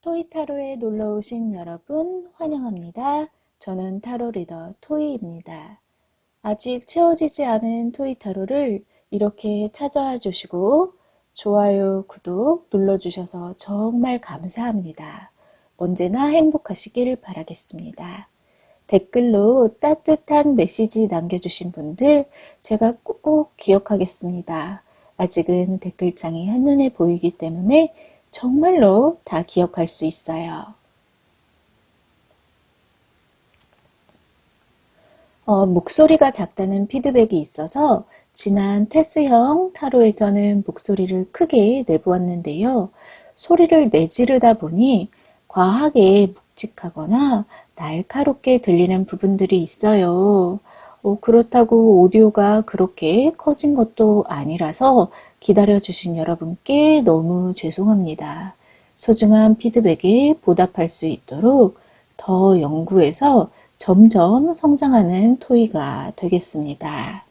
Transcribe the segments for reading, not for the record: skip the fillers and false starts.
토이타로에 놀러 오신 여러분 환영합니다. 저는 타로 리더 토이입니다. 아직 채워지지 않은 토이타로를 이렇게 찾아와 주시고 좋아요, 구독 눌러주셔서 정말 감사합니다. 언제나 행복하시길 바라겠습니다. 댓글로 따뜻한 메시지 남겨주신 분들 제가 꼭 기억하겠습니다. 아직은 댓글창이 한눈에 보이기 때문에 정말로 다 기억할 수 있어요. 목소리가 작다는 피드백이 있어서 지난 테스형 타로에서는 목소리를 크게 내보았는데요. 소리를 내지르다 보니 과하게 묵직하거나 날카롭게 들리는 부분들이 있어요. 그렇다고 오디오가 그렇게 커진 것도 아니라서 기다려주신 여러분께 너무 죄송합니다. 소중한 피드백에 보답할 수 있도록 더 연구해서 점점 성장하는 토이가 되겠습니다.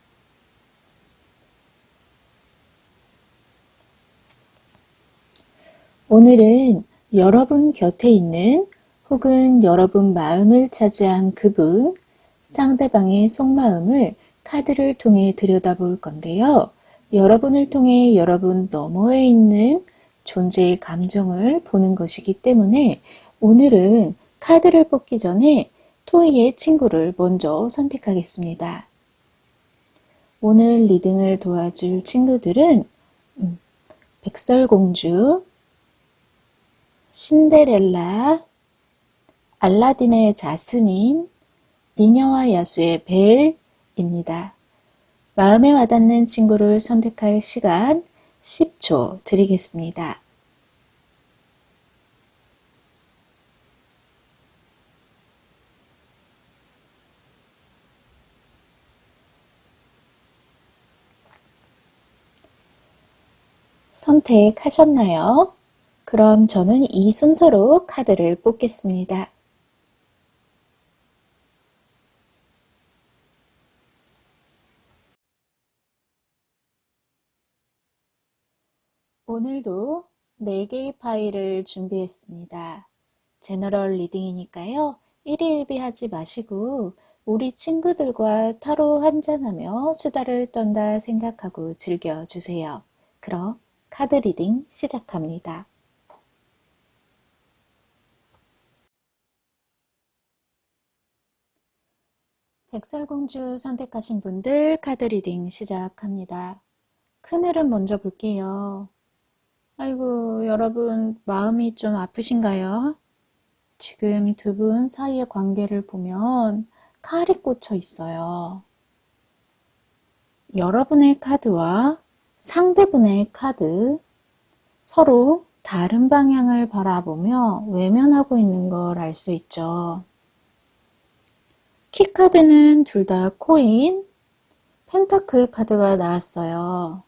오늘은 여러분 곁에 있는 혹은 여러분 마음을 차지한 그분, 상대방의 속마음을 카드를 통해 들여다볼 건데요. 여러분을 통해 여러분 너머에 있는 존재의 감정을 보는 것이기 때문에 오늘은 카드를 뽑기 전에 토이의 친구를 먼저 선택하겠습니다. 오늘 리딩을 도와줄 친구들은 백설공주, 신데렐라, 알라딘의 자스민, 미녀와 야수의 벨입니다. 마음에 와닿는 친구를 선택할 시간 10초 드리겠습니다. 선택하셨나요? 그럼 저는 이 순서로 카드를 뽑겠습니다. 오늘도 4개의 파일을 준비했습니다. 제너럴 리딩이니까요. 일희일비하지 마시고 우리 친구들과 타로 한잔하며 수다를 떤다 생각하고 즐겨주세요. 그럼 카드 리딩 시작합니다. 백설공주 선택하신 분들 카드 리딩 시작합니다. 큰을은 먼저 볼게요. 아이고, 여러분 마음이 좀 아프신가요? 지금 두 분 사이의 관계를 보면 칼이 꽂혀 있어요. 여러분의 카드와 상대분의 카드, 서로 다른 방향을 바라보며 외면하고 있는 걸 알 수 있죠. 키카드는 둘 다 코인, 펜타클 카드가 나왔어요.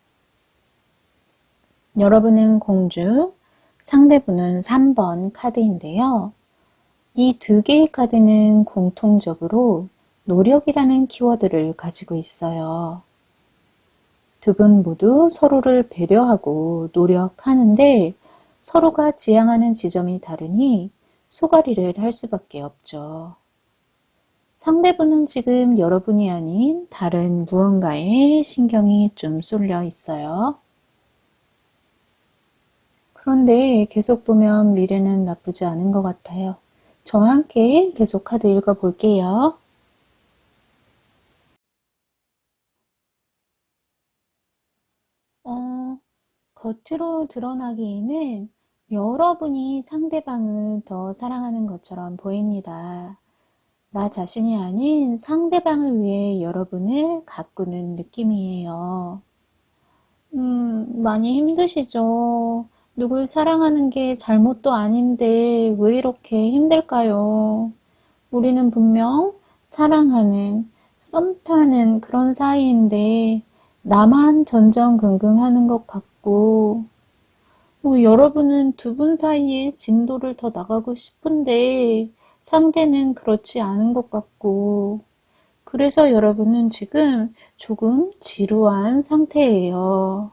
여러분은 공주, 상대분은 3번 카드인데요. 이 2개의 카드는 공통적으로 노력이라는 키워드를 가지고 있어요. 두 분 모두 서로를 배려하고 노력하는데 서로가 지향하는 지점이 다르니 소가리를 할 수밖에 없죠. 상대분은 지금 여러분이 아닌 다른 무언가에 신경이 좀 쏠려 있어요. 그런데 계속 보면 미래는 나쁘지 않은 것 같아요. 저와 함께 계속 카드 읽어볼게요. 겉으로 드러나기에는 여러분이 상대방을 더 사랑하는 것처럼 보입니다. 나 자신이 아닌 상대방을 위해 여러분을 가꾸는 느낌이에요. 많이 힘드시죠? 누굴 사랑하는 게 잘못도 아닌데 왜 이렇게 힘들까요? 우리는 분명 사랑하는, 썸 타는 그런 사이인데 나만 전전긍긍하는 것 같고 여러분은 두 분 사이에 진도를 더 나가고 싶은데 상대는 그렇지 않은 것 같고 그래서 여러분은 지금 조금 지루한 상태예요.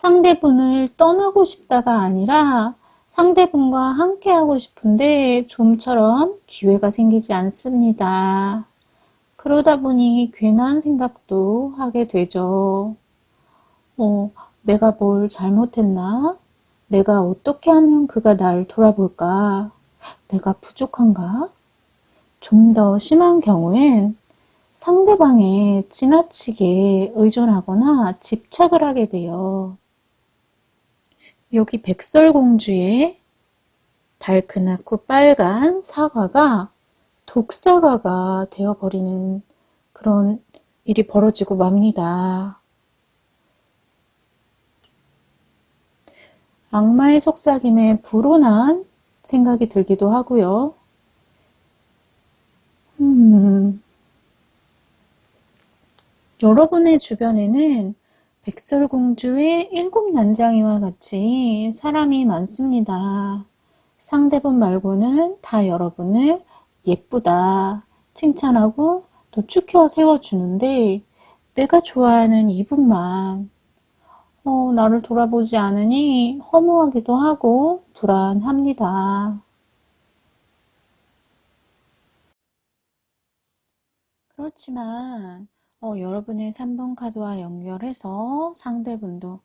상대분을 떠나고 싶다가 아니라 상대분과 함께 하고 싶은데 좀처럼 기회가 생기지 않습니다. 그러다 보니 괜한 생각도 하게 되죠. 내가 뭘 잘못했나? 내가 어떻게 하면 그가 날 돌아볼까? 내가 부족한가? 좀 더 심한 경우엔 상대방에 지나치게 의존하거나 집착을 하게 돼요. 여기 백설공주의 달큰하고 빨간 사과가 독사과가 되어버리는 그런 일이 벌어지고 맙니다. 악마의 속삭임에 불온한 생각이 들기도 하고요. 여러분의 주변에는 백설공주의 7난장이와 같이 사람이 많습니다. 상대분 말고는 다 여러분을 예쁘다 칭찬하고 또 축혀 세워주는데 내가 좋아하는 이분만 나를 돌아보지 않으니 허무하기도 하고 불안합니다. 그렇지만 여러분의 3번 카드와 연결해서 상대분도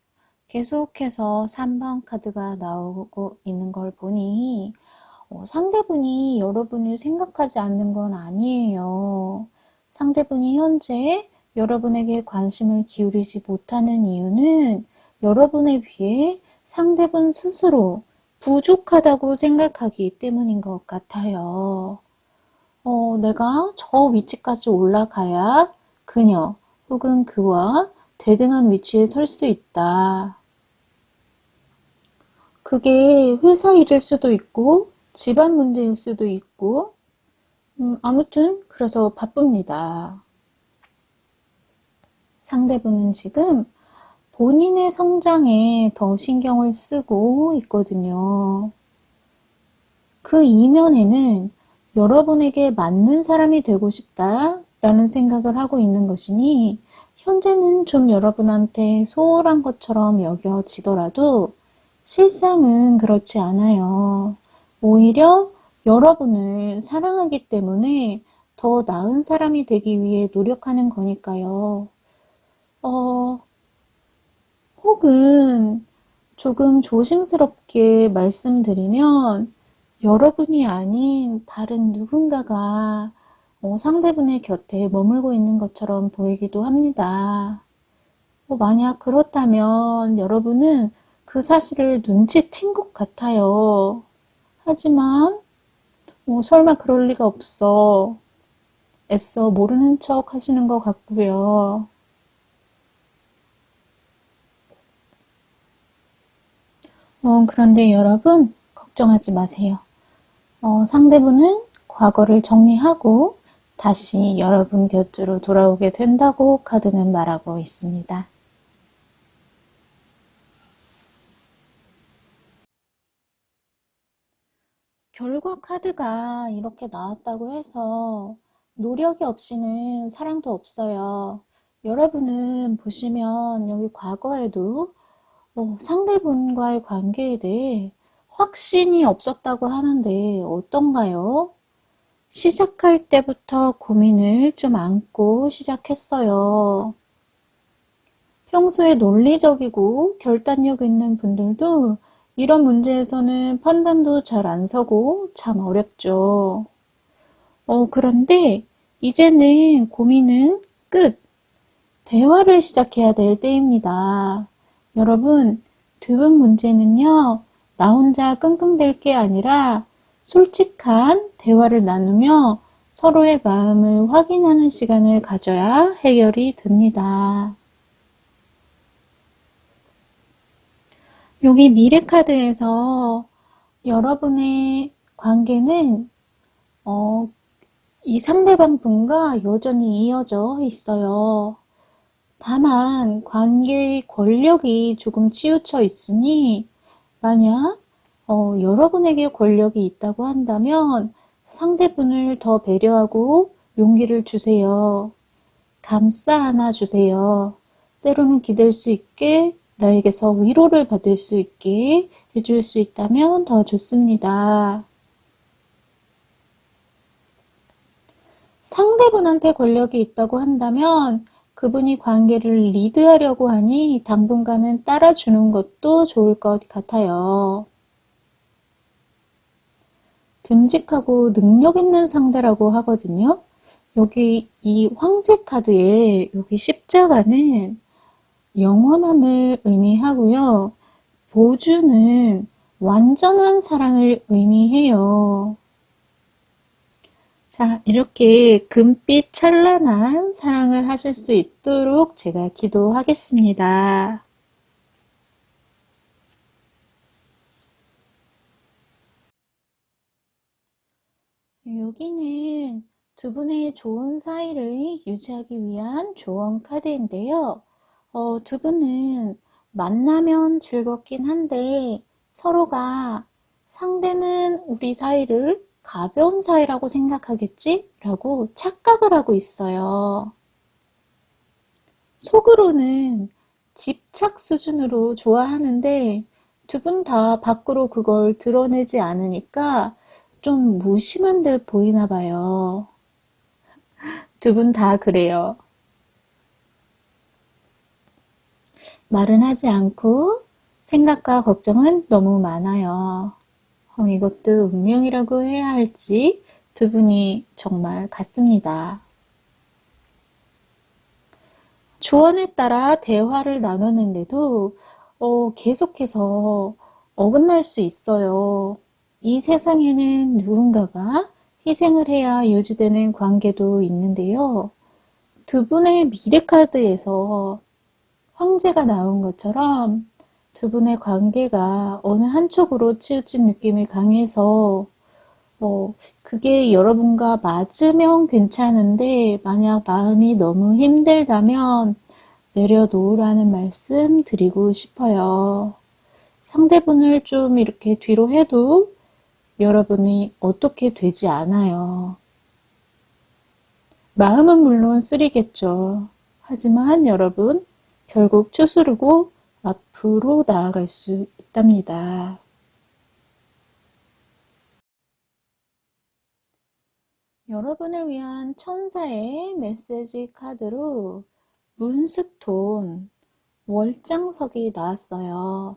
계속해서 3번 카드가 나오고 있는 걸 보니 상대분이 여러분을 생각하지 않는 건 아니에요. 상대분이 현재 여러분에게 관심을 기울이지 못하는 이유는 여러분에 비해 상대분 스스로 부족하다고 생각하기 때문인 것 같아요. 내가 저 위치까지 올라가야 그녀 혹은 그와 대등한 위치에 설 수 있다. 그게 회사 일일 수도 있고 집안 문제일 수도 있고 아무튼 그래서 바쁩니다. 상대분은 지금 본인의 성장에 더 신경을 쓰고 있거든요. 그 이면에는 여러분에게 맞는 사람이 되고 싶다라는 생각을 하고 있는 것이니 현재는 좀 여러분한테 소홀한 것처럼 여겨지더라도 실상은 그렇지 않아요. 오히려 여러분을 사랑하기 때문에 더 나은 사람이 되기 위해 노력하는 거니까요. 혹은 조금 조심스럽게 말씀드리면 여러분이 아닌 다른 누군가가 상대분의 곁에 머물고 있는 것처럼 보이기도 합니다. 만약 그렇다면 여러분은 그 사실을 눈치챈 것 같아요. 하지만 설마 그럴 리가 없어. 애써 모르는 척 하시는 것 같고요. 그런데 여러분 걱정하지 마세요. 상대분은 과거를 정리하고 다시 여러분 곁으로 돌아오게 된다고 카드는 말하고 있습니다. 결과 카드가 이렇게 나왔다고 해서 노력이 없이는 사랑도 없어요. 여러분은 보시면 여기 과거에도 상대분과의 관계에 대해 확신이 없었다고 하는데 어떤가요? 시작할 때부터 고민을 좀 안고 시작했어요. 평소에 논리적이고 결단력 있는 분들도 이런 문제에서는 판단도 잘 안 서고 참 어렵죠. 그런데 이제는 고민은 끝. 대화를 시작해야 될 때입니다. 여러분, 두 분 문제는요, 나 혼자 끙끙댈 게 아니라 솔직한 대화를 나누며 서로의 마음을 확인하는 시간을 가져야 해결이 됩니다. 여기 미래 카드에서 여러분의 관계는 이 상대방 분과 여전히 이어져 있어요. 다만 관계의 권력이 조금 치우쳐 있으니 만약 여러분에게 권력이 있다고 한다면 상대분을 더 배려하고 용기를 주세요. 감싸 안아 주세요. 때로는 기댈 수 있게 나에게서 위로를 받을 수 있게 해줄 수 있다면 더 좋습니다. 상대분한테 권력이 있다고 한다면 그분이 관계를 리드하려고 하니 당분간은 따라주는 것도 좋을 것 같아요. 듬직하고 능력 있는 상대라고 하거든요. 여기 이 황제 카드에 여기 십자가는 영원함을 의미하고요. 보주는 완전한 사랑을 의미해요. 자, 이렇게 금빛 찬란한 사랑을 하실 수 있도록 제가 기도하겠습니다. 여기는 두 분의 좋은 사이를 유지하기 위한 조언 카드인데요. 두 분은 만나면 즐겁긴 한데 서로가 상대는 우리 사이를 가벼운 사이라고 생각하겠지? 라고 착각을 하고 있어요. 속으로는 집착 수준으로 좋아하는데 두 분 다 밖으로 그걸 드러내지 않으니까 좀 무심한 듯 보이나 봐요. 두 분 다 그래요. 말은 하지 않고 생각과 걱정은 너무 많아요. 이것도 운명이라고 해야 할지 두 분이 정말 같습니다. 조언에 따라 대화를 나누는데도 계속해서 어긋날 수 있어요. 이 세상에는 누군가가 희생을 해야 유지되는 관계도 있는데요. 두 분의 미래 카드에서 황제가 나온 것처럼 두 분의 관계가 어느 한쪽으로 치우친 느낌이 강해서 그게 여러분과 맞으면 괜찮은데 만약 마음이 너무 힘들다면 내려놓으라는 말씀 드리고 싶어요. 상대분을 좀 이렇게 뒤로 해도 여러분이 어떻게 되지 않아요. 마음은 물론 쓰리겠죠. 하지만 여러분 결국 추스르고 앞으로 나아갈 수 있답니다. 여러분을 위한 천사의 메시지 카드로 문스톤 월장석이 나왔어요.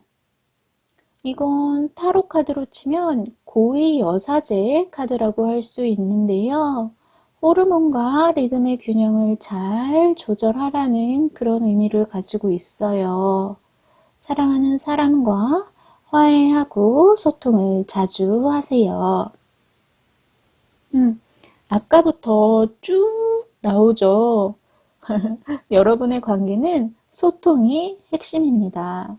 이건 타로 카드로 치면 고위 여사제 카드라고 할 수 있는데요. 호르몬과 리듬의 균형을 잘 조절하라는 그런 의미를 가지고 있어요. 사랑하는 사람과 화해하고 소통을 자주 하세요. 아까부터 쭉 나오죠. 여러분의 관계는 소통이 핵심입니다.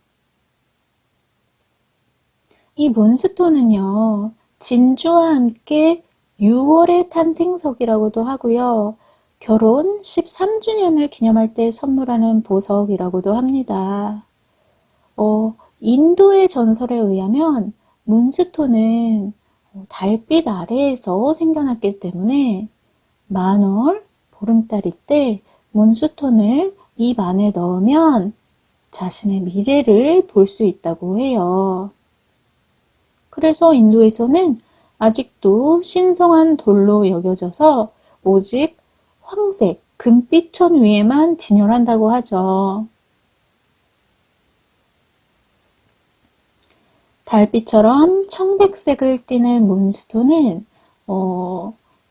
이 문스톤은요, 진주와 함께 6월의 탄생석이라고도 하고요. 결혼 13주년을 기념할 때 선물하는 보석이라고도 합니다. 인도의 전설에 의하면 문스톤은 달빛 아래에서 생겨났기 때문에 만월, 보름달일 때 문스톤을 입 안에 넣으면 자신의 미래를 볼 수 있다고 해요. 그래서 인도에서는 아직도 신성한 돌로 여겨져서 오직 황색, 금빛천 위에만 진열한다고 하죠. 달빛처럼 청백색을 띠는 문스톤은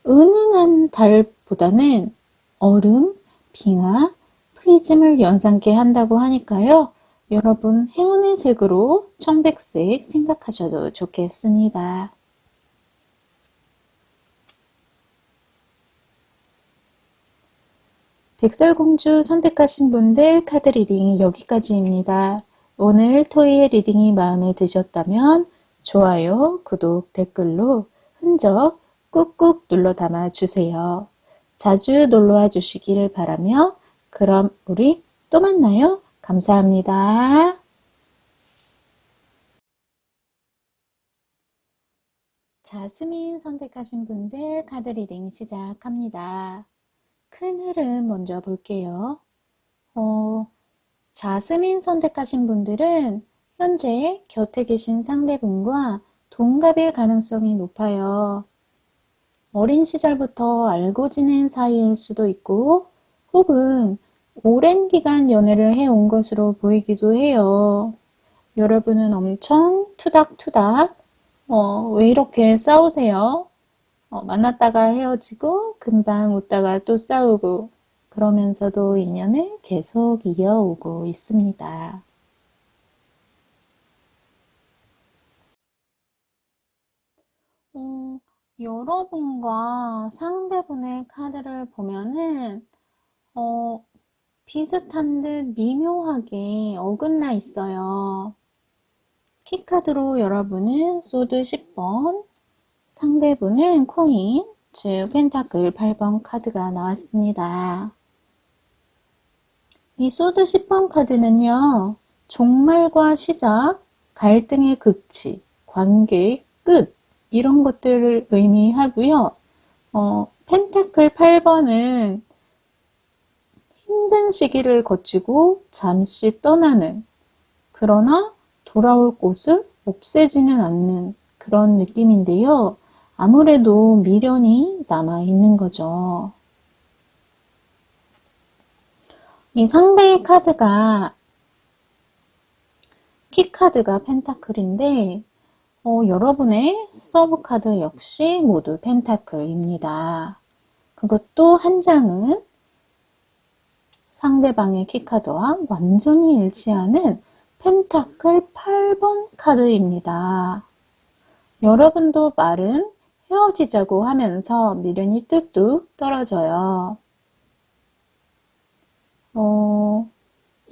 은은한 달보다는 얼음, 빙하, 프리즘을 연상케 한다고 하니까요. 여러분 행운의 색으로 청백색 생각하셔도 좋겠습니다. 백설공주 선택하신 분들 카드 리딩이 여기까지입니다. 오늘 토이의 리딩이 마음에 드셨다면 좋아요, 구독, 댓글로 흔적 꾹꾹 눌러 담아주세요. 자주 놀러와 주시기를 바라며 그럼 우리 또 만나요. 감사합니다. 자스민 선택하신 분들 카드 리딩 시작합니다. 큰 흐름 먼저 볼게요. 자스민 선택하신 분들은 현재 곁에 계신 상대분과 동갑일 가능성이 높아요. 어린 시절부터 알고 지낸 사이일 수도 있고, 혹은 오랜 기간 연애를 해온 것으로 보이기도 해요. 여러분은 엄청 투닥투닥, 왜 이렇게 싸우세요? 만났다가 헤어지고, 금방 웃다가 또 싸우고, 그러면서도 인연을 계속 이어오고 있습니다. 여러분과 상대분의 카드를 보면은, 어, 비슷한 듯 미묘하게 어긋나 있어요. 키카드로 여러분은 소드 10번, 상대분은 코인, 즉 펜타클 8번 카드가 나왔습니다. 이 소드 10번 카드는요, 종말과 시작, 갈등의 극치, 관계의 끝, 이런 것들을 의미하고요. 펜타클 8번은 힘든 시기를 거치고 잠시 떠나는, 그러나 돌아올 곳을 없애지는 않는 그런 느낌인데요. 아무래도 미련이 남아있는 거죠. 이 상대의 카드가 키카드가 펜타클인데 여러분의 서브 카드 역시 모두 펜타클입니다. 그것도 한 장은 상대방의 키카드와 완전히 일치하는 펜타클 8번 카드입니다. 여러분도 말은 헤어지자고 하면서 미련이 뚝뚝 떨어져요.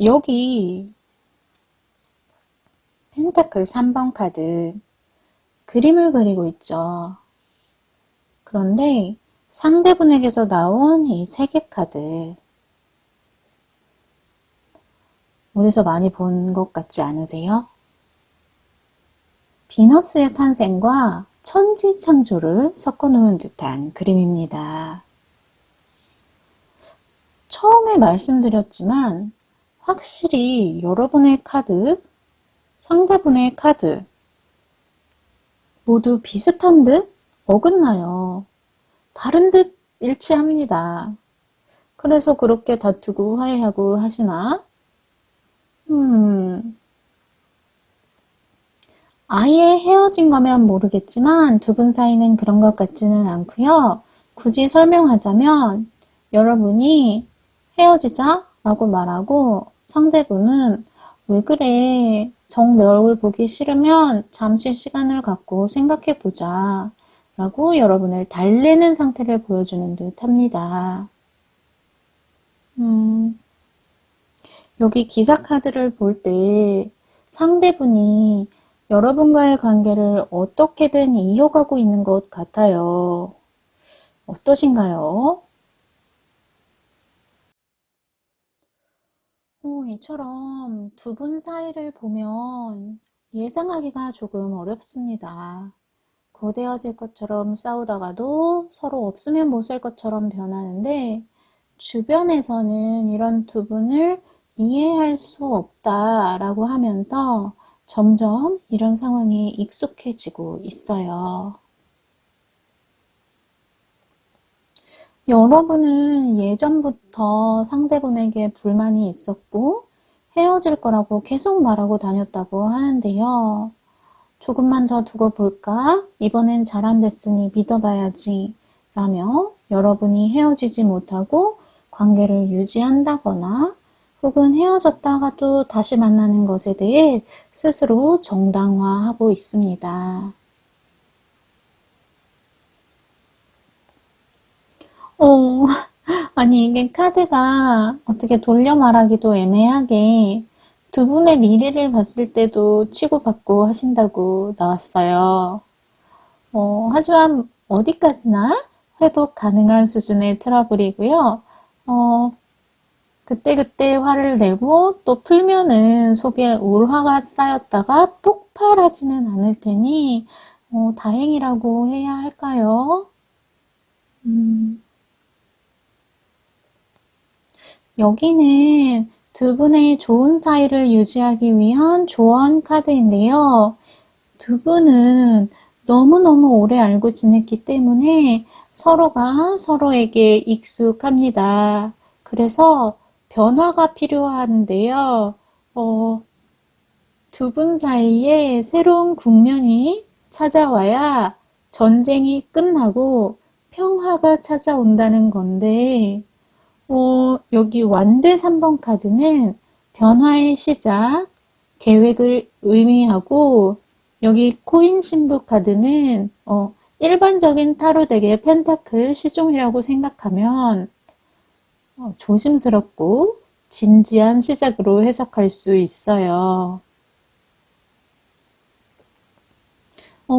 여기 펜타클 3번 카드 그림을 그리고 있죠. 그런데 상대분에게서 나온 이 3개 카드 어디서 많이 본 것 같지 않으세요? 비너스의 탄생과 천지 창조를 섞어놓은 듯한 그림입니다. 처음에 말씀드렸지만 확실히 여러분의 카드, 상대분의 카드 모두 비슷한 듯 어긋나요. 다른 듯 일치합니다. 그래서 그렇게 다투고 화해하고 하시나? 아예 헤어진 거면 모르겠지만 두 분 사이는 그런 것 같지는 않고요. 굳이 설명하자면 여러분이 헤어지자 라고 말하고 상대분은 왜 그래? 정 내 얼굴 보기 싫으면 잠시 시간을 갖고 생각해 보자 라고 여러분을 달래는 상태를 보여주는 듯 합니다. 여기 기사 카드를 볼 때 상대분이 여러분과의 관계를 어떻게든 이어가고 있는 것 같아요. 어떠신가요? 이처럼 두 분 사이를 보면 예상하기가 조금 어렵습니다. 고되어질 것처럼 싸우다가도 서로 없으면 못 살 것처럼 변하는데 주변에서는 이런 두 분을 이해할 수 없다라고 하면서 점점 이런 상황에 익숙해지고 있어요. 여러분은 예전부터 상대분에게 불만이 있었고 헤어질 거라고 계속 말하고 다녔다고 하는데요. 조금만 더 두고 볼까? 이번엔 잘 안 됐으니 믿어봐야지. 라며 여러분이 헤어지지 못하고 관계를 유지한다거나 혹은 헤어졌다가도 다시 만나는 것에 대해 스스로 정당화하고 있습니다. 아니 이게 카드가 어떻게 돌려 말하기도 애매하게 두 분의 미래를 봤을 때도 치고받고 하신다고 나왔어요. 하지만 어디까지나 회복 가능한 수준의 트러블이고요. 그때그때 화를 내고 또 풀면은 속에 울화가 쌓였다가 폭발하지는 않을 테니 다행이라고 해야 할까요? 여기는 두 분의 좋은 사이를 유지하기 위한 조언 카드인데요. 두 분은 너무너무 오래 알고 지냈기 때문에 서로가 서로에게 익숙합니다. 그래서 변화가 필요한데요. 두 분 사이에 새로운 국면이 찾아와야 전쟁이 끝나고 평화가 찾아온다는 건데, 여기 완대 3번 카드는 변화의 시작, 계획을 의미하고, 여기 코인 신부 카드는 일반적인 타로 덱의 펜타클 시종이라고 생각하면 조심스럽고 진지한 시작으로 해석할 수 있어요.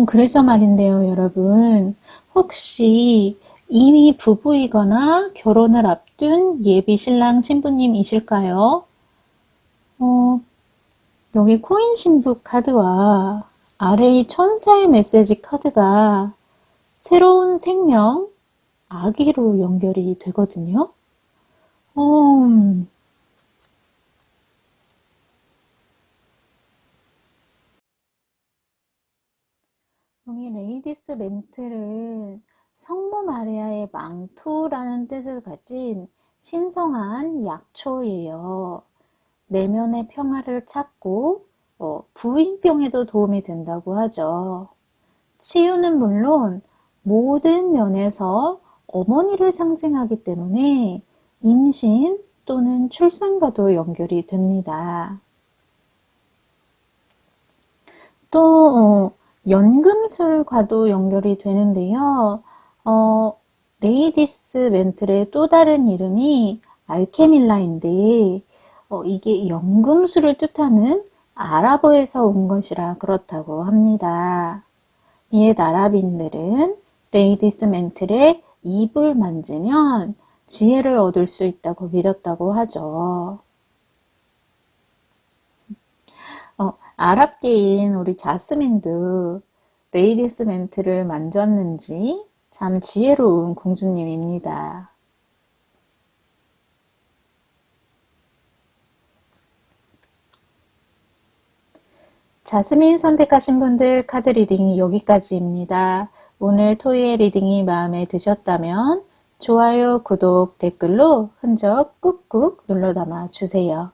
그래서 말인데요, 여러분. 혹시 이미 부부이거나 결혼을 앞둔 예비 신랑 신부님이실까요? 여기 코인 신부 카드와 아래 이 천사의 메시지 카드가 새로운 생명, 아기로 연결이 되거든요. 여기 레이디스 멘틀은 성모 마리아의 망토라는 뜻을 가진 신성한 약초예요. 내면의 평화를 찾고 부인병에도 도움이 된다고 하죠. 치유는 물론 모든 면에서 어머니를 상징하기 때문에 임신 또는 출산과도 연결이 됩니다. 또 연금술과도 연결이 되는데요. 레이디스 멘틀의 또 다른 이름이 알케밀라인데 이게 연금술을 뜻하는 아랍어에서 온 것이라 그렇다고 합니다. 옛 아랍인들은 레이디스 멘틀의 입을 만지면 지혜를 얻을 수 있다고 믿었다고 하죠. 아랍계인 우리 자스민도 레이디스 멘트를 만졌는지 참 지혜로운 공주님입니다. 자스민 선택하신 분들 카드 리딩이 여기까지입니다. 오늘 토이의 리딩이 마음에 드셨다면 좋아요, 구독, 댓글로 흔적 꾹꾹 눌러 담아 주세요.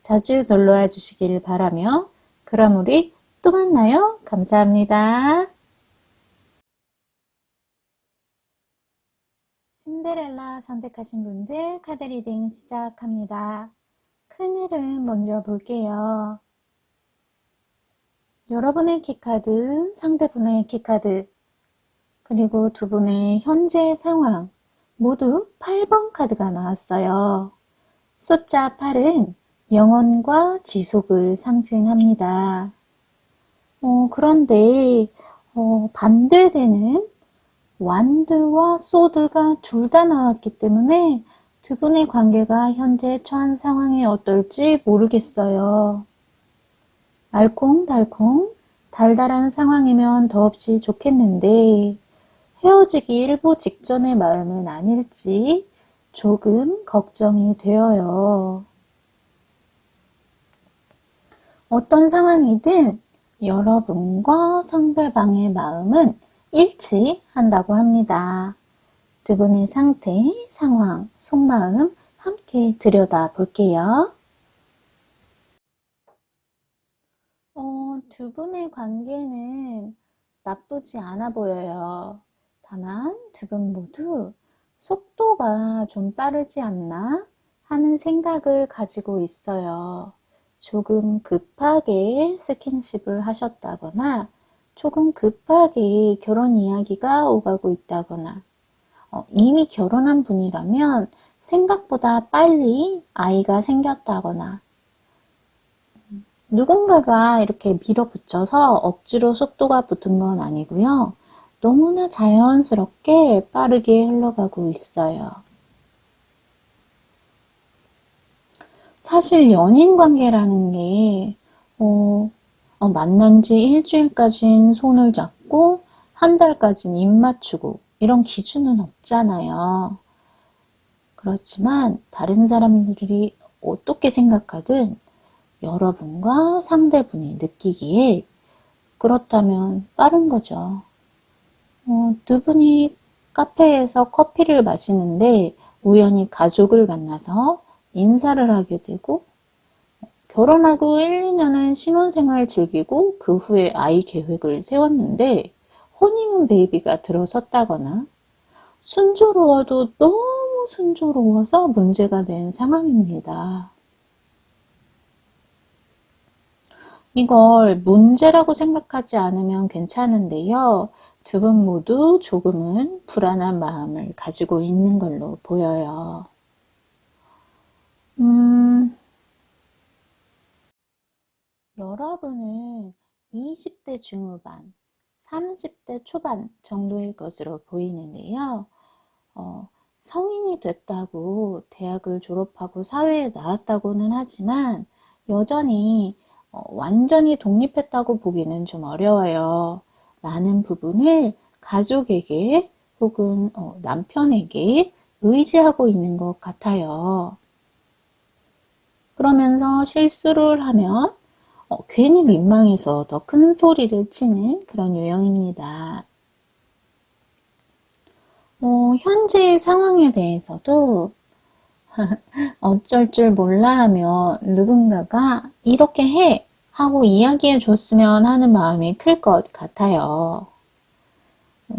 자주 놀러와 주시길 바라며 그럼 우리 또 만나요. 감사합니다. 신데렐라 선택하신 분들 카드 리딩 시작합니다. 큰일은 먼저 볼게요. 여러분의 키카드, 상대분의 키카드, 그리고 두 분의 현재 상황 모두 8번 카드가 나왔어요. 숫자 8은 영원과 지속을 상징합니다. 그런데 반대되는 완드와 소드가 둘 다 나왔기 때문에 두 분의 관계가 현재 처한 상황이 어떨지 모르겠어요. 알콩달콩 달달한 상황이면 더없이 좋겠는데 헤어지기 일보 직전의 마음은 아닐지 조금 걱정이 되어요. 어떤 상황이든 여러분과 상대방의 마음은 일치한다고 합니다. 두 분의 상태, 상황, 속마음 함께 들여다볼게요. 두 분의 관계는 나쁘지 않아 보여요. 다만 두 분 모두 속도가 좀 빠르지 않나 하는 생각을 가지고 있어요. 조금 급하게 스킨십을 하셨다거나 조금 급하게 결혼 이야기가 오가고 있다거나 이미 결혼한 분이라면 생각보다 빨리 아이가 생겼다거나 누군가가 이렇게 밀어붙여서 억지로 속도가 붙은 건 아니고요. 너무나 자연스럽게 빠르게 흘러가고 있어요. 사실 연인 관계라는 게 만난 지 일주일까진 손을 잡고 한 달까진 입 맞추고 이런 기준은 없잖아요. 그렇지만 다른 사람들이 어떻게 생각하든 여러분과 상대분이 느끼기에 그렇다면 빠른 거죠. 두 분이 카페에서 커피를 마시는데 우연히 가족을 만나서 인사를 하게 되고 결혼하고 1, 2년은 신혼생활 즐기고 그 후에 아이 계획을 세웠는데 허니문 베이비가 들어섰다거나 순조로워도 너무 순조로워서 문제가 된 상황입니다. 이걸 문제라고 생각하지 않으면 괜찮은데요. 두 분 모두 조금은 불안한 마음을 가지고 있는 걸로 보여요. 여러분은 20대 중후반, 30대 초반 정도일 것으로 보이는데요. 성인이 됐다고 대학을 졸업하고 사회에 나왔다고는 하지만 여전히 완전히 독립했다고 보기는 좀 어려워요. 많은 부분을 가족에게 혹은 남편에게 의지하고 있는 것 같아요. 그러면서 실수를 하면 괜히 민망해서 더 큰 소리를 치는 그런 유형입니다. 현재의 상황에 대해서도 어쩔 줄 몰라 하며 누군가가 이렇게 해 하고 이야기해 줬으면 하는 마음이 클 것 같아요.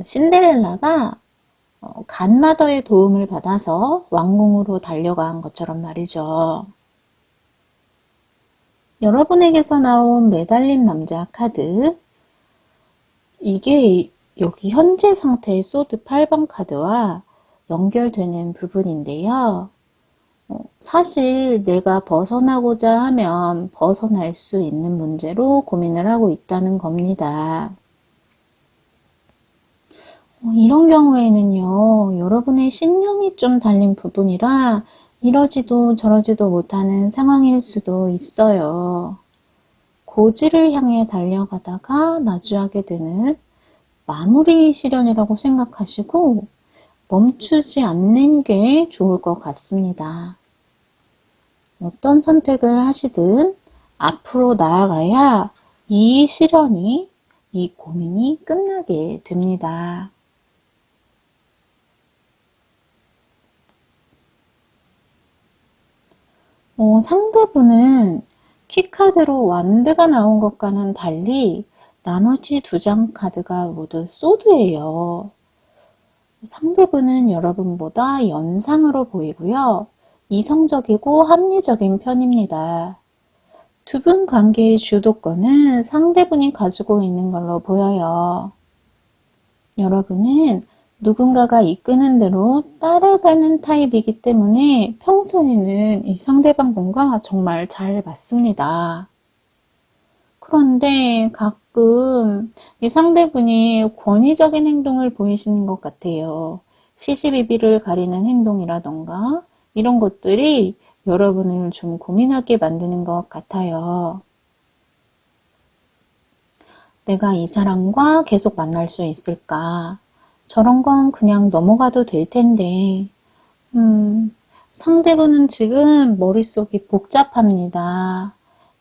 신데렐라가 간마더의 도움을 받아서 왕궁으로 달려간 것처럼 말이죠. 여러분에게서 나온 매달린 남자 카드, 이게 여기 현재 상태의 소드 8번 카드와 연결되는 부분인데요. 사실 내가 벗어나고자 하면 벗어날 수 있는 문제로 고민을 하고 있다는 겁니다. 이런 경우에는요, 여러분의 신념이 좀 달린 부분이라 이러지도 저러지도 못하는 상황일 수도 있어요. 고지를 향해 달려가다가 마주하게 되는 마무리 시련이라고 생각하시고 멈추지 않는 게 좋을 것 같습니다. 어떤 선택을 하시든 앞으로 나아가야 이 시련이, 이 고민이 끝나게 됩니다. 상대분은 키카드로 완드가 나온 것과는 달리 나머지 두 장 카드가 모두 소드예요. 상대분은 여러분보다 연상으로 보이고요. 이성적이고 합리적인 편입니다. 두 분 관계의 주도권은 상대분이 가지고 있는 걸로 보여요. 여러분은 누군가가 이끄는 대로 따라가는 타입이기 때문에 평소에는 이 상대방분과 정말 잘 맞습니다. 그런데 가끔 이 상대분이 권위적인 행동을 보이시는 것 같아요. 시시비비를 가리는 행동이라던가 이런 것들이 여러분을 좀 고민하게 만드는 것 같아요. 내가 이 사람과 계속 만날 수 있을까? 저런 건 그냥 넘어가도 될 텐데. 상대분은 지금 머릿속이 복잡합니다.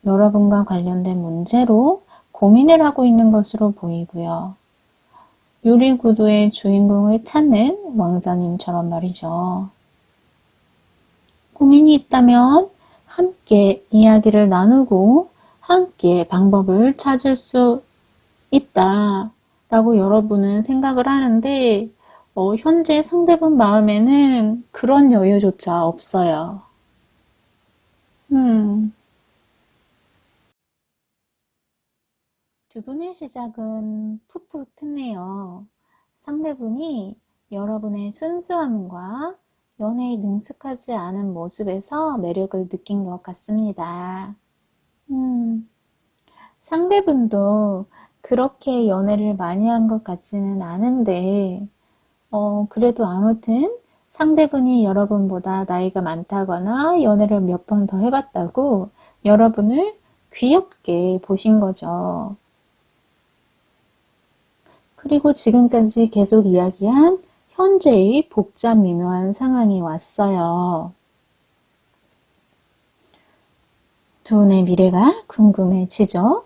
여러분과 관련된 문제로 고민을 하고 있는 것으로 보이고요. 유리구두의 주인공을 찾는 왕자님처럼 말이죠. 고민이 있다면 함께 이야기를 나누고 함께 방법을 찾을 수 있다 라고 여러분은 생각을 하는데 현재 상대분 마음에는 그런 여유조차 없어요. 두 분의 시작은 풋풋했네요. 상대분이 여러분의 순수함과 연애에 능숙하지 않은 모습에서 매력을 느낀 것 같습니다. 상대분도 그렇게 연애를 많이 한 것 같지는 않은데 그래도 아무튼 상대분이 여러분보다 나이가 많다거나 연애를 몇 번 더 해봤다고 여러분을 귀엽게 보신 거죠. 그리고 지금까지 계속 이야기한 현재의 복잡 미묘한 상황이 왔어요. 두 분의 미래가 궁금해지죠?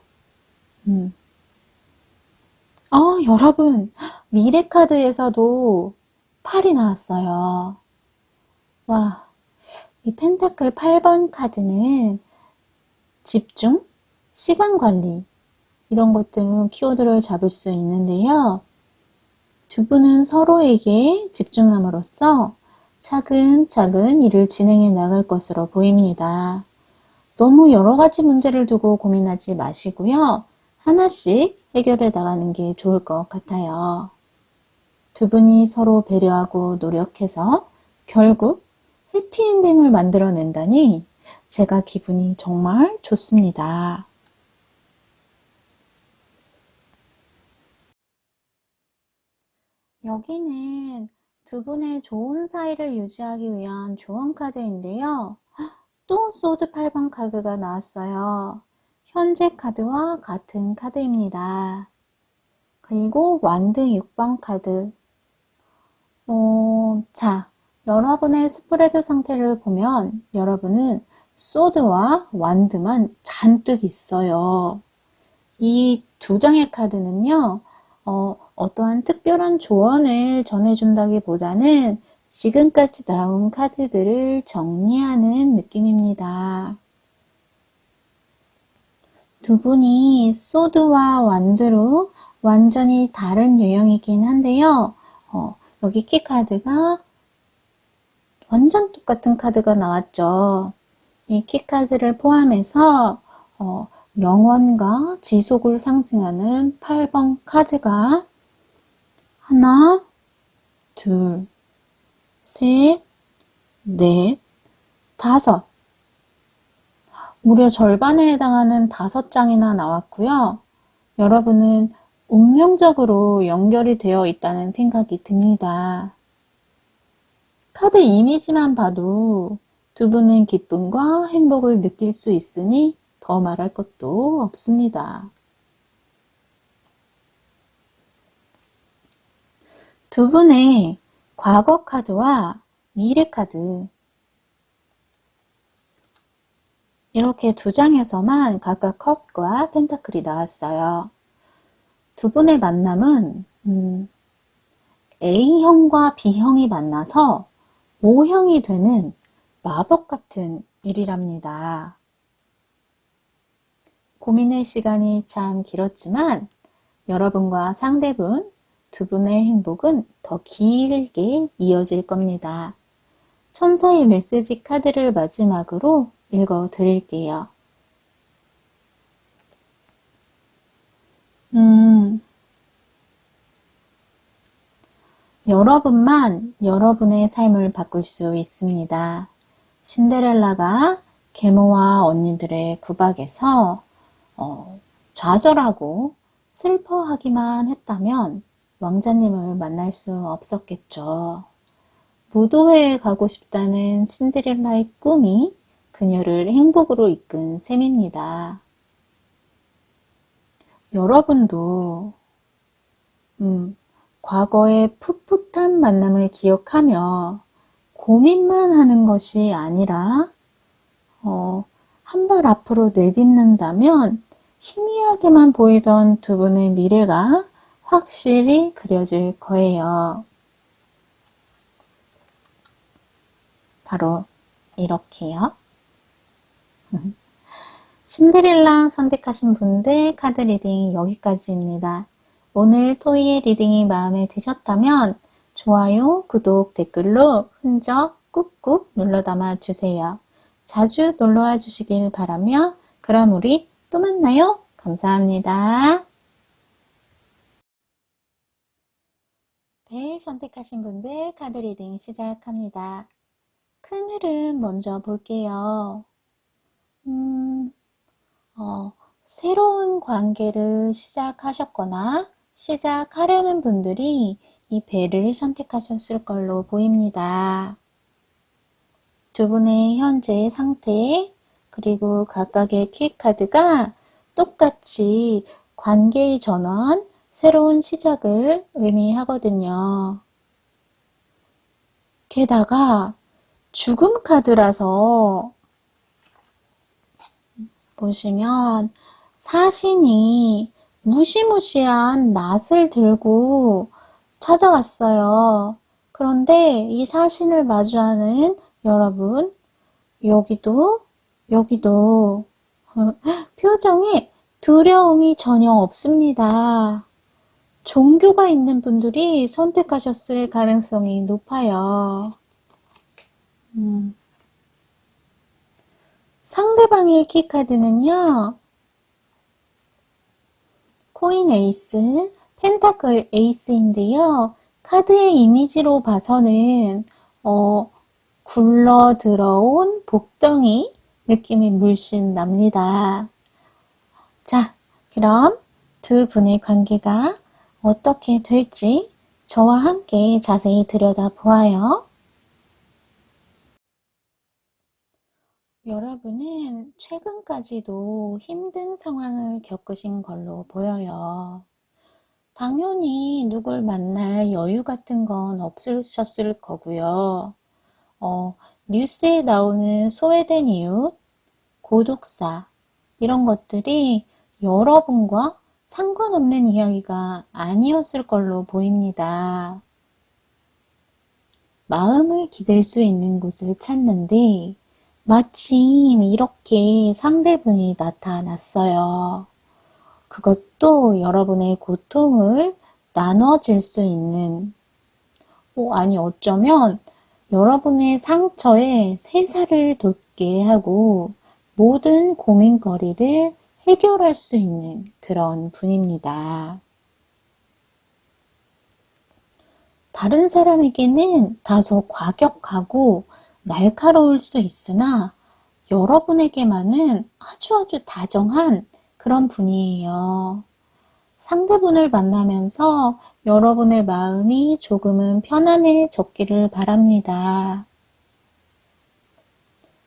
여러분, 미래 카드에서도 8이 나왔어요. 와, 이 펜타클 8번 카드는 집중, 시간 관리, 이런 것들은 키워드를 잡을 수 있는데요. 두 분은 서로에게 집중함으로써 차근차근 일을 진행해 나갈 것으로 보입니다. 너무 여러 가지 문제를 두고 고민하지 마시고요. 하나씩 해결해 나가는 게 좋을 것 같아요. 두 분이 서로 배려하고 노력해서 결국 해피엔딩을 만들어낸다니 제가 기분이 정말 좋습니다. 여기는 두 분의 좋은 사이를 유지하기 위한 조언 카드인데요. 또 소드 8번 카드가 나왔어요. 현재 카드와 같은 카드입니다. 그리고 완드 6번 카드. 자, 여러분의 스프레드 상태를 보면 여러분은 소드와 완드만 잔뜩 있어요. 이 두 장의 카드는요, 어떠한 특별한 조언을 전해준다기보다는 지금까지 나온 카드들을 정리하는 느낌입니다. 두 분이 소드와 완드로 완전히 다른 유형이긴 한데요. 여기 키카드가 완전 똑같은 카드가 나왔죠. 이 키카드를 포함해서 영원과 지속을 상징하는 8번 카드가 하나, 둘, 셋, 넷, 다섯. 무려 절반에 해당하는 5장이나 나왔고요. 여러분은 운명적으로 연결이 되어 있다는 생각이 듭니다. 카드 이미지만 봐도 두 분은 기쁨과 행복을 느낄 수 있으니 더 말할 것도 없습니다. 두 분의 과거 카드와 미래 카드, 이렇게 두 장에서만 각각 컵과 펜타클이 나왔어요. 두 분의 만남은 A형과 B형이 만나서 O형이 되는 마법 같은 일이랍니다. 고민의 시간이 참 길었지만 여러분과 상대분 두 분의 행복은 더 길게 이어질 겁니다. 천사의 메시지 카드를 마지막으로 읽어 드릴게요. 여러분만 여러분의 삶을 바꿀 수 있습니다. 신데렐라가 계모와 언니들의 구박에서 좌절하고 슬퍼하기만 했다면 왕자님을 만날 수 없었겠죠. 무도회에 가고 싶다는 신데렐라의 꿈이 그녀를 행복으로 이끈 셈입니다. 여러분도 과거의 풋풋한 만남을 기억하며 고민만 하는 것이 아니라 한 발 앞으로 내딛는다면 희미하게만 보이던 두 분의 미래가 확실히 그려질 거예요. 바로 이렇게요. 신데렐라 선택하신 분들 카드 리딩 여기까지입니다. 오늘 토이의 리딩이 마음에 드셨다면 좋아요, 구독, 댓글로 흔적 꾹꾹 눌러 담아 주세요. 자주 놀러와 주시길 바라며 그럼 우리 또 만나요. 감사합니다. 벨 선택하신 분들 카드 리딩 시작합니다. 큰 흐름 먼저 볼게요. 새로운 관계를 시작하셨거나 시작하려는 분들이 이 벨을 선택하셨을 걸로 보입니다. 두 분의 현재 상태 그리고 각각의 키카드가 똑같이 관계의 전환, 새로운 시작을 의미하거든요. 게다가 죽음 카드라서 보시면 사신이 무시무시한 낫을 들고 찾아왔어요. 그런데 이 사신을 마주하는 여러분, 여기도 표정에 두려움이 전혀 없습니다. 종교가 있는 분들이 선택하셨을 가능성이 높아요. 상대방의 키카드는요, 코인 에이스, 펜타클 에이스인데요. 카드의 이미지로 봐서는 굴러 들어온 복덩이 느낌이 물씬 납니다. 자, 그럼 두 분의 관계가 어떻게 될지 저와 함께 자세히 들여다보아요. 여러분은 최근까지도 힘든 상황을 겪으신 걸로 보여요. 당연히 누굴 만날 여유 같은 건 없으셨을 거고요. 뉴스에 나오는 소외된 이웃, 고독사 이런 것들이 여러분과 상관없는 이야기가 아니었을 걸로 보입니다. 마음을 기댈 수 있는 곳을 찾는데 마침 이렇게 상대분이 나타났어요. 그것도 여러분의 고통을 나눠질 수 있는, 아니 어쩌면 여러분의 상처에 세살을 돋게 하고 모든 고민거리를 해결할 수 있는 그런 분입니다. 다른 사람에게는 다소 과격하고 날카로울 수 있으나 여러분에게만은 아주 다정한 그런 분이에요. 상대분을 만나면서 여러분의 마음이 조금은 편안해졌기를 바랍니다.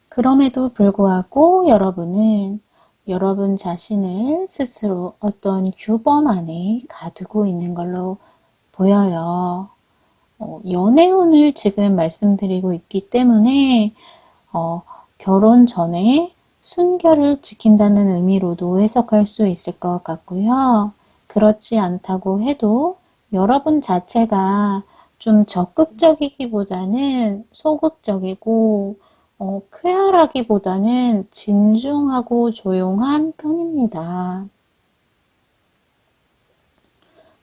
그럼에도 불구하고 여러분은 여러분 자신을 스스로 어떤 규범 안에 가두고 있는 걸로 보여요. 연애운을 지금 말씀드리고 있기 때문에 결혼 전에 순결을 지킨다는 의미로도 해석할 수 있을 것 같고요. 그렇지 않다고 해도 여러분 자체가 좀 적극적이기보다는 소극적이고 쾌활하기보다는 진중하고 조용한 편입니다.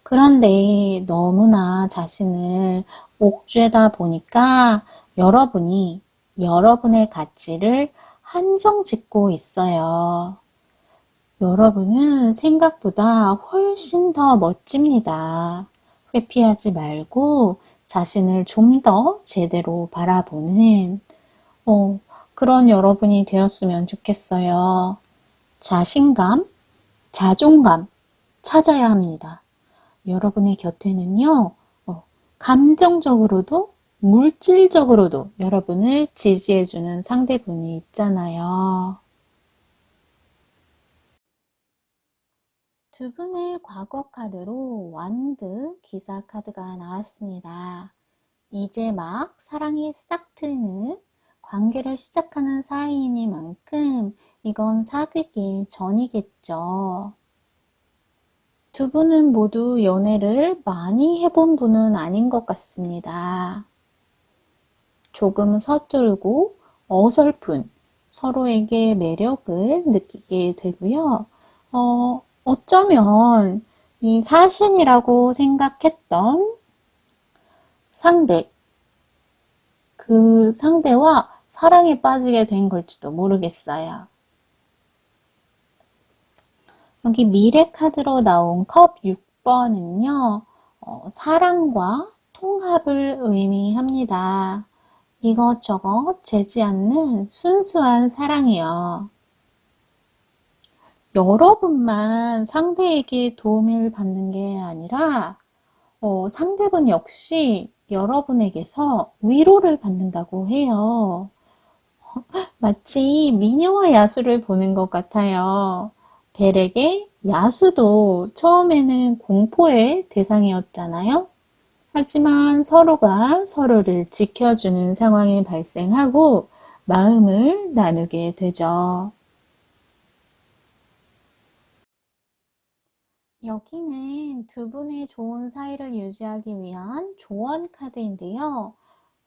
그런데 너무나 자신을 옥죄다 보니까 여러분이 여러분의 가치를 한정 짓고 있어요. 여러분은 생각보다 훨씬 더 멋집니다. 회피하지 말고 자신을 좀 더 제대로 바라보는 그런 여러분이 되었으면 좋겠어요. 자신감, 자존감 찾아야 합니다. 여러분의 곁에는요, 감정적으로도 물질적으로도 여러분을 지지해주는 상대분이 있잖아요. 두 분의 과거 카드로 완드 기사 카드가 나왔습니다. 이제 막 사랑이 싹 트는 관계를 시작하는 사이이니만큼 이건 사귀기 전이겠죠. 두 분은 모두 연애를 많이 해본 분은 아닌 것 같습니다. 조금 서툴고 어설픈 서로에게 매력을 느끼게 되고요. 어쩌면 이 사신이라고 생각했던 상대, 그 상대와 사랑에 빠지게 된 걸지도 모르겠어요. 여기 미래 카드로 나온 컵 6번은요, 사랑과 통합을 의미합니다. 이것저것 재지 않는 순수한 사랑이요. 여러분만 상대에게 도움을 받는 게 아니라 상대분 역시 여러분에게서 위로를 받는다고 해요. 마치 미녀와 야수를 보는 것 같아요. 벨에게 야수도 처음에는 공포의 대상이었잖아요. 하지만 서로가 서로를 지켜주는 상황이 발생하고 마음을 나누게 되죠. 여기는 두 분의 좋은 사이를 유지하기 위한 조언 카드인데요.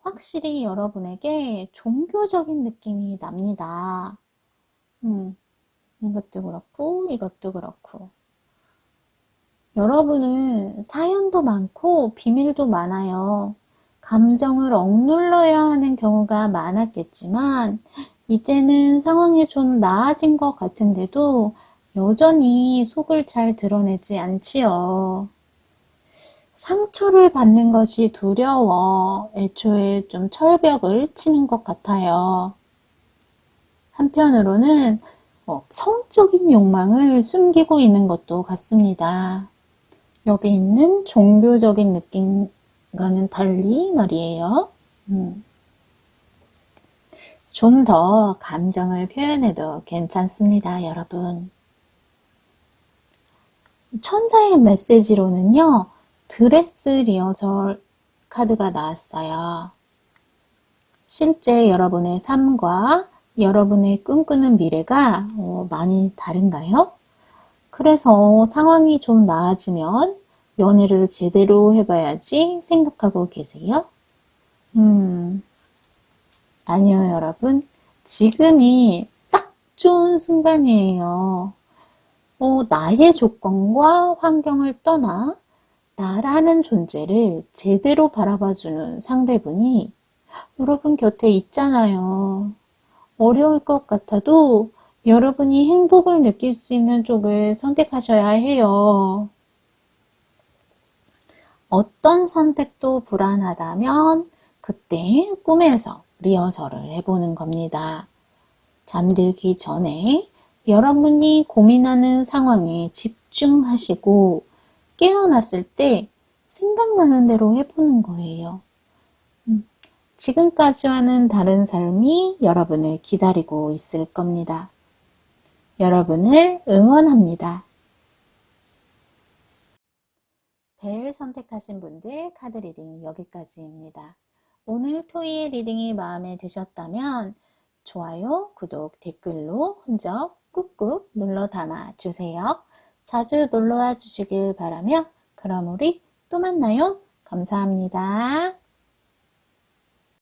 확실히 여러분에게 종교적인 느낌이 납니다. 이것도 그렇고 이것도 그렇고 여러분은 사연도 많고 비밀도 많아요. 감정을 억눌러야 하는 경우가 많았겠지만 이제는 상황이 좀 나아진 것 같은데도 여전히 속을 잘 드러내지 않지요. 상처를 받는 것이 두려워 애초에 좀 철벽을 치는 것 같아요. 한편으로는 성적인 욕망을 숨기고 있는 것도 같습니다. 여기 있는 종교적인 느낌과는 달리 말이에요. 좀 더 감정을 표현해도 괜찮습니다, 여러분. 천사의 메시지로는요, 드레스 리허설 카드가 나왔어요. 실제 여러분의 삶과 여러분의 꿈꾸는 미래가 많이 다른가요? 그래서 상황이 좀 나아지면 연애를 제대로 해봐야지 생각하고 계세요? 아니요, 여러분. 지금이 딱 좋은 순간이에요. 나의 조건과 환경을 떠나 나라는 존재를 제대로 바라봐주는 상대분이 여러분 곁에 있잖아요. 어려울 것 같아도 여러분이 행복을 느낄 수 있는 쪽을 선택하셔야 해요. 어떤 선택도 불안하다면 그때 꿈에서 리허설을 해보는 겁니다. 잠들기 전에 여러분이 고민하는 상황에 집중하시고 깨어났을 때 생각나는 대로 해보는 거예요. 지금까지와는 다른 삶이 여러분을 기다리고 있을 겁니다. 여러분을 응원합니다. 벨 선택하신 분들 카드 리딩 여기까지입니다. 오늘 토이의 리딩이 마음에 드셨다면 좋아요, 구독, 댓글로 흔적 꾹꾹 눌러 담아 주세요. 자주 놀러와 주시길 바라며 그럼 우리 또 만나요. 감사합니다.